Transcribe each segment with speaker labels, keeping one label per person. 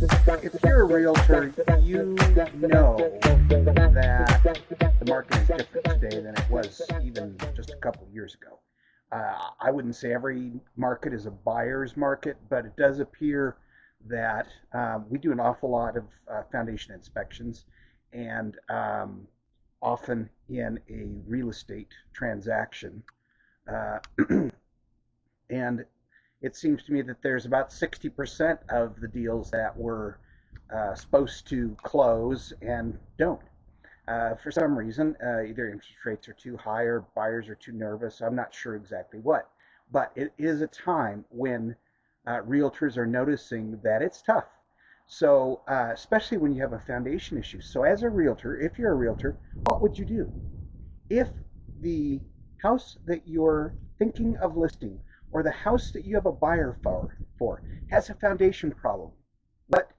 Speaker 1: If you're a realtor, you know that the market is different today than it was even just a couple of years ago. I wouldn't say every market is a buyer's market, but it does appear that we do an awful lot of foundation inspections, and often in a real estate transaction. Uh, and it seems to me that there's about 60% of the deals that were supposed to close and don't. For some reason, either interest rates are too high or buyers are too nervous. I'm not sure exactly what. But it is a time when realtors are noticing that it's tough. So, especially when you have a foundation issue. So, as a realtor, if you're a realtor, what would you do? If the house that you're thinking of listing or the house that you have a buyer for has a foundation problem, what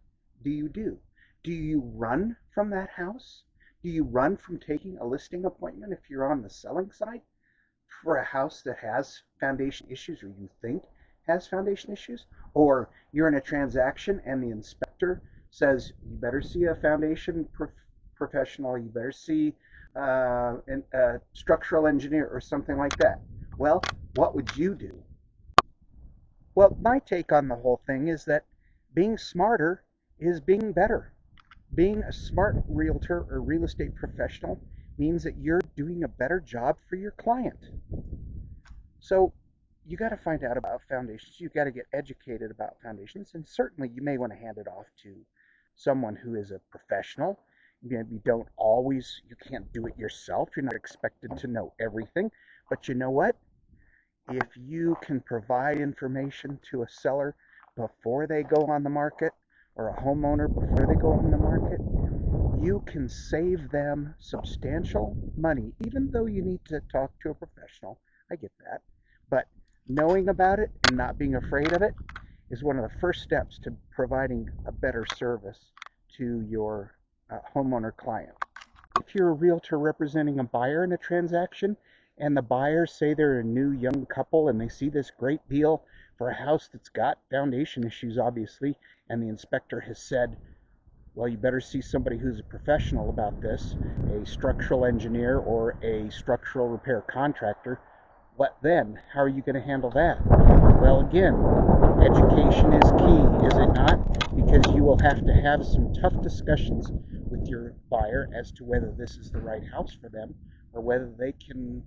Speaker 1: do you do? Do you run from that house? Do you run from taking a listing appointment if you're on the selling side for a house that has foundation issues or you think has foundation issues? Or you're in a transaction and the inspector says you better see a foundation professional, you better see a structural engineer or something like that. Well, what would you do? Well, my take on the whole thing is that being smarter is being better. Being a smart realtor or real estate professional means that you're doing a better job for your client. So you got to find out about foundations. You got to get educated about foundations, and certainly you may want to hand it off to someone who is a professional. You don't always, you can't do it yourself. You're not expected to know everything. But you know what? If you can provide information to a seller before they go on the market, or a homeowner before they go on the market, you can save them substantial money, even though you need to talk to a professional. I get that. But knowing about it and not being afraid of it is one of the first steps to providing a better service to your homeowner client. If you're a realtor representing a buyer in a transaction and the buyers say they're a new young couple and they see this great deal for a house that's got foundation issues, obviously, and the inspector has said, well, you better see somebody who's a professional about this, a structural engineer or a structural repair contractor. What then? How are you going to handle that? Well, again, education is key, is it not? Because you will have to have some tough discussions with your buyer as to whether this is the right house for them or whether they can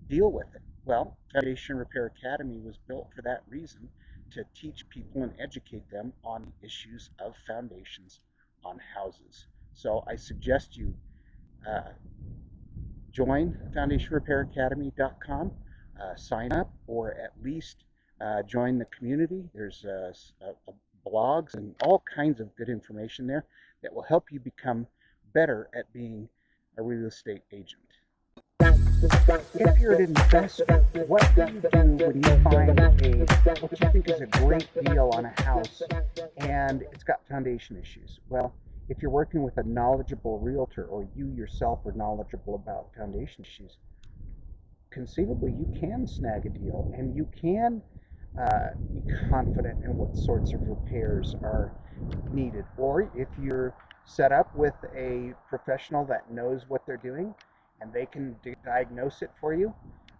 Speaker 1: deal with it. Well, Foundation Repair Academy was built for that reason, to teach people and educate them on the issues of foundations on houses. So I suggest you uh, join foundationrepairacademy.com, sign up, or at least join the community. There's blogs and all kinds of good information there that will help you become better at being a real estate agent. If you're an investor, what do you do when you find what you think is a great deal on a house and it's got foundation issues? Well, if you're working with a knowledgeable realtor or you yourself are knowledgeable about foundation issues, conceivably you can snag a deal and you can be confident in what sorts of repairs are needed. Or if you're set up with a professional that knows what they're doing and they can diagnose it for you,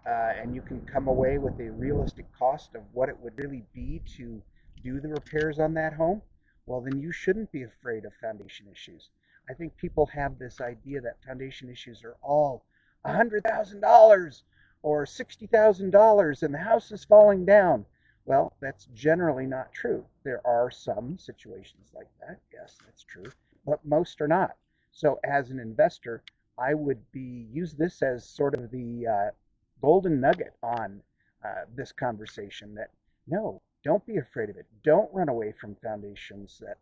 Speaker 1: and you can come away with a realistic cost of what it would really be to do the repairs on that home, well, then you shouldn't be afraid of foundation issues. I think people have this idea that foundation issues are all $100,000 or $60,000 and the house is falling down. Well, that's generally not true. There are some situations like that. Yes, that's true, but most are not. So as an investor, I would use this as sort of the golden nugget on this conversation, that no, don't be afraid of it. Don't run away from foundations that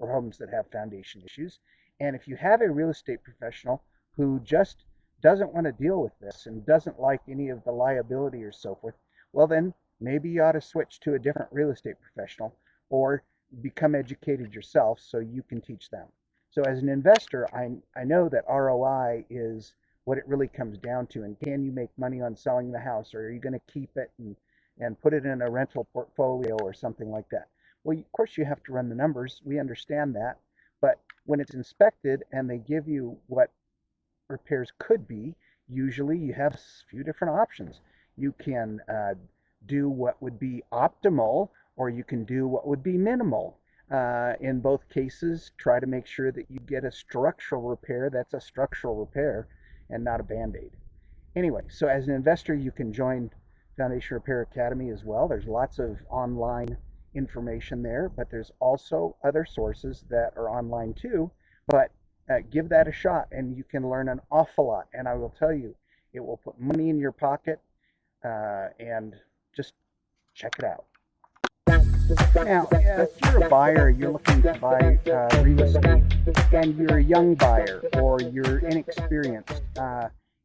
Speaker 1: or homes that have foundation issues. And if you have a real estate professional who just doesn't want to deal with this and doesn't like any of the liability or so forth, well then maybe you ought to switch to a different real estate professional or become educated yourself so you can teach them. So as an investor, I know that ROI is what it really comes down to. And can you make money on selling the house, or are you going to keep it and put it in a rental portfolio or something like that? Well, of course, you have to run the numbers. We understand that. But when it's inspected and they give you what repairs could be, usually you have a few different options. You can do what would be optimal, or you can do what would be minimal. In both cases, try to make sure that you get a structural repair that's a structural repair and not a band aid. Anyway, so as an investor, you can join Foundation Repair Academy as well. There's lots of online information there, but there's also other sources that are online too. But give that a shot, and you can learn an awful lot. And I will tell you, it will put money in your pocket, and just check it out. Now, if you're a buyer, you're looking to buy real estate, and you're a young buyer or you're inexperienced,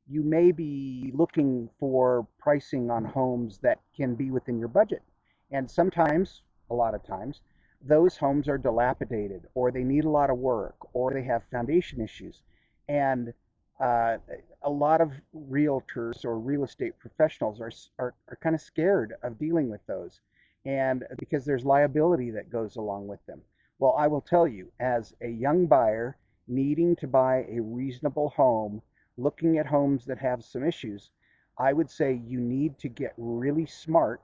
Speaker 1: you may be looking for pricing on homes that can be within your budget. And sometimes, a lot of times, those homes are dilapidated, or they need a lot of work, or they have foundation issues. And uh, a lot of realtors or real estate professionals are kind of scared of dealing with those, and because there's liability that goes along with them. Well, I will tell you, as a young buyer needing to buy a reasonable home, looking at homes that have some issues, I would say you need to get really smart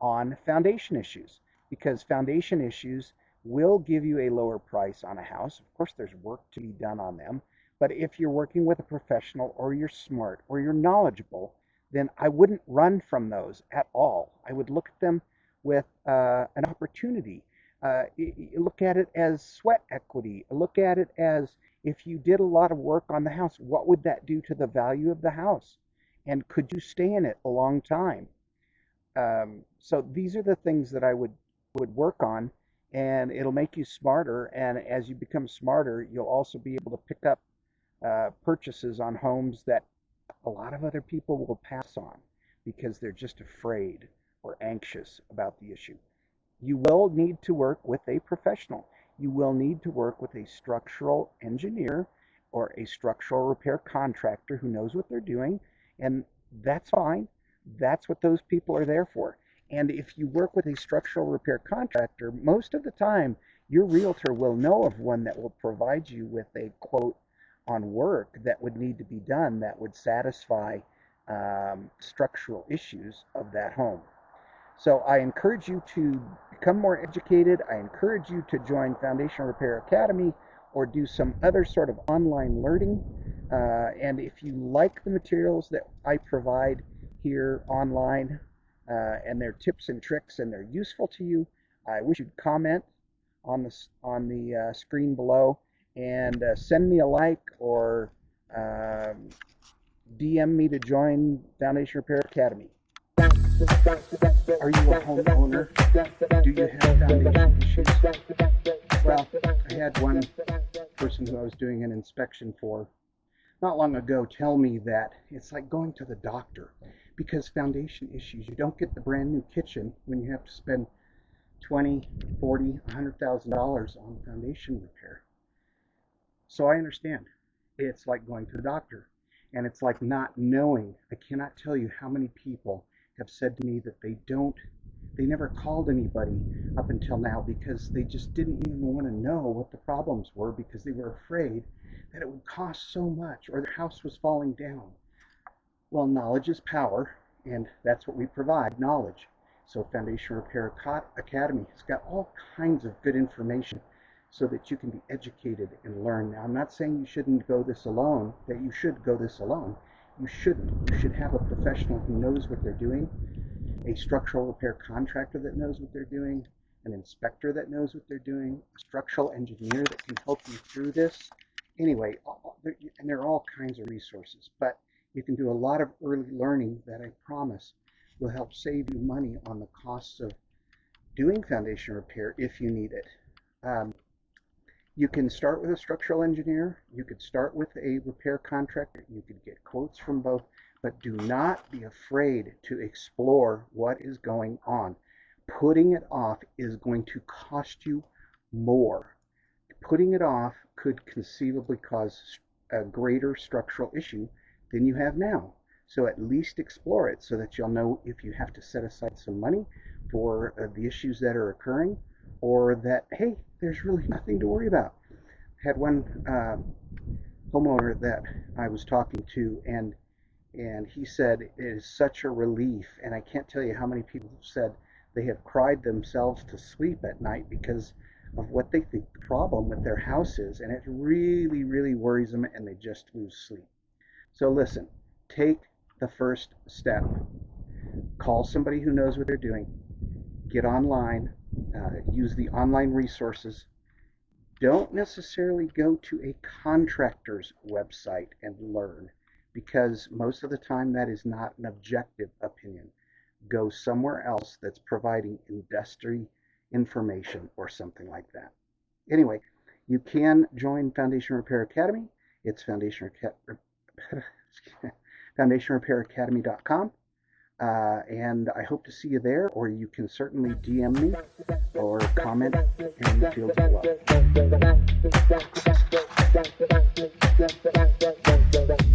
Speaker 1: on foundation issues, because foundation issues will give you a lower price on a house. Of course, there's work to be done on them, but if you're working with a professional, or you're smart, or you're knowledgeable, then I wouldn't run from those at all. I would look at them with an opportunity. Look at it as sweat equity. Look at it as, if you did a lot of work on the house, what would that do to the value of the house? And could you stay in it a long time? So these are the things that I would work on, and it'll make you smarter. And as you become smarter, you'll also be able to pick up purchases on homes that a lot of other people will pass on because they're just afraid or anxious about the issue. You will need to work with a professional. You will need to work with a structural engineer or a structural repair contractor who knows what they're doing, and that's fine. That's what those people are there for. And if you work with a structural repair contractor, most of the time your realtor will know of one that will provide you with a quote on work that would need to be done that would satisfy structural issues of that home. So I encourage you to become more educated. I encourage you to join Foundation Repair Academy or do some other sort of online learning. And if you like the materials that I provide here online, and their tips and tricks, and they're useful to you, I wish you'd comment on the screen below, and send me a like, or DM me to join Foundation Repair Academy. Are you a homeowner? Do you have foundation issues? Well, I had one person who I was doing an inspection for not long ago tell me that it's like going to the doctor, because foundation issues, you don't get the brand new kitchen when you have to spend 20, 40, $100,000 on foundation repair. So I understand. It's like going to the doctor, and it's like not knowing. I cannot tell you how many people have said to me that they never called anybody up until now because they just didn't even want to know what the problems were, because they were afraid that it would cost so much or their house was falling down. Well, knowledge is power, and that's what we provide, knowledge. So Foundation Repair Academy has got all kinds of good information so that you can be educated and learn. Now, I'm not saying you shouldn't go this alone, that you should go this alone. You shouldn't. You should have a professional who knows what they're doing, a structural repair contractor that knows what they're doing, an inspector that knows what they're doing, a structural engineer that can help you through this. Anyway, and there are all kinds of resources, but you can do a lot of early learning that I promise will help save you money on the costs of doing foundation repair if you need it. Um, you can start with a structural engineer. You could start with a repair contractor. You could get quotes from both, but do not be afraid to explore what is going on. Putting it off is going to cost you more. Putting it off could conceivably cause a greater structural issue than you have now. So at least explore it so that you'll know if you have to set aside some money for the issues that are occurring, or that, hey, there's really nothing to worry about. I had one homeowner that I was talking to, and he said it is such a relief, and I can't tell you how many people have said they have cried themselves to sleep at night because of what they think the problem with their house is, and it really, really worries them, and they just lose sleep. So listen, take the first step. Call somebody who knows what they're doing. Get online. Use the online resources. Don't necessarily go to a contractor's website and learn, because most of the time that is not an objective opinion. Go somewhere else that's providing industry information or something like that. Anyway, you can join Foundation Repair Academy. It's foundationrepairacademy.com. And I hope to see you there, or you can certainly DM me or comment in the fields below.